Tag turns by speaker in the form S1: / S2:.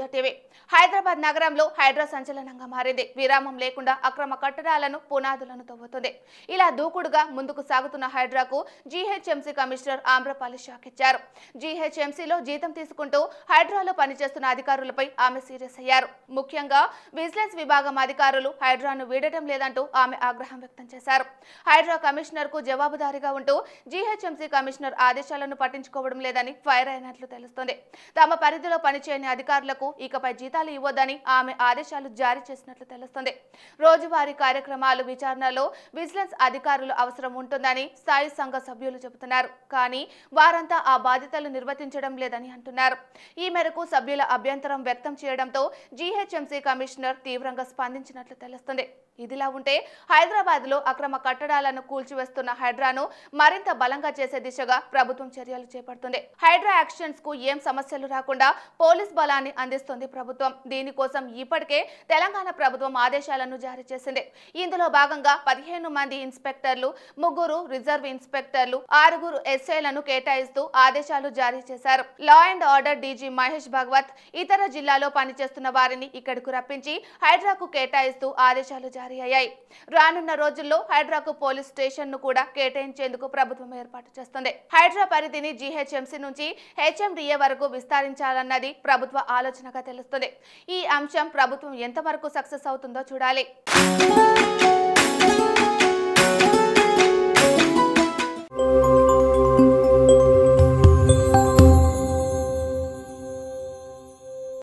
S1: ఉదయ TV. Hyderabad నగరంలో హైడ్రా సంచలనంగా మారింది. విరామం లేకుండా అక్రమ కట్టడాలను పునాదులను తవ్వుతుంది. ఇలా దూకుడుగా ముందుకు సాగుతున్న హైడ్రాకు జీహెచ్ఎంసీ కమిషనర్ ఆమ్రపాలి షాక్ ఇచ్చారు. జీహెచ్ఎంసీలో జీతం తీసుకుంటూ హైడ్రాలో పనిచేస్తున్న అధికారులపై ఆమె సీరియస్ అయ్యారు. ముఖ్యంగా విజిలెన్స్ విభాగం అధికారులు హైడ్రాను వీడటం లేదంటూ ఆమె ఆగ్రహం వ్యక్తం చేశారు. హైడ్రా కమిషనర్ కు జవాబుదారీగా ఉంటూ జీహెచ్ఎంసీ కమిషనర్ ఆదేశాలను పట్టించుకోవడం లేదని ఫైర్ అయినట్లు తెలుస్తోంది. తమ పరిధిలో పనిచేయని అధికారులకు ఇకపై జీతాలు ఇవ్వొద్దని ఆమె ఆదేశాలు జారీ చేసినట్లు తెలుస్తోంది. రోజువారీ కార్యక్రమాలు విచారణలో విజిలెన్స్ అధికారులు అవసరం ఉంటుందని స్థాయి సంఘ సభ్యులు చెబుతున్నారు. కానీ వారంతా ఆ బాధ్యతలు నిర్వర్తించడం లేదని అంటున్నారు. ఈ మేరకు సభ్యుల అభ్యంతరం వ్యక్తం చేయడంతో జీహెచ్ఎంసీ కమిషనర్ తీవ్రంగా స్పందించినట్లు తెలుస్తుంది. ఇదిలా ఉంటే హైదరాబాద్ లో అక్రమ కట్టడాలను కూల్చివేస్తున్న హైడ్రాను మరింత బలంగా చేసే దిశగా ప్రభుత్వం చర్యలు చేపడుతుంది. హైడ్రా యాక్షన్స్ కు ఏం సమస్యలు రాకుండా పోలీస్ బలాన్ని అందిస్తుంది ప్రభుత్వం. దీనికోసం ఇప్పటికే తెలంగాణ ప్రభుత్వం ఆదేశాలను జారీ చేసింది. ఇందులో భాగంగా 15 మంది ఇన్స్పెక్టర్లు, 3 రిజర్వ్ ఇన్స్పెక్టర్లు, 6 ఎస్ఐలను కేటాయిస్తూ ఆదేశాలు జారీ చేశారు. Law and order DG Mahesh Bhagwat ఇతర జిల్లాలో పనిచేస్తున్న వారిని ఇక్కడకు రప్పించి హైడ్రాకు కేటాయిస్తూ ఆదేశాలు జారీ అయ్యాయి. రానున్న రోజుల్లో హైడ్రాకు పోలీస్ స్టేషన్ ను కూడా కేటాయించేందుకు ప్రభుత్వం ఏర్పాటు చేస్తుంది. హైడ్రా పరిధిని జీహెచ్ఎంసీ నుంచి హెచ్ఎండిఏ వరకు విస్తరించాలన్నది ప్రభుత్వ ఆలోచనగా తెలుస్తుంది. ఈ అంశం ప్రభుత్వం ఎంతవరకు సక్సెస్ అవుతుందో చూడాలి.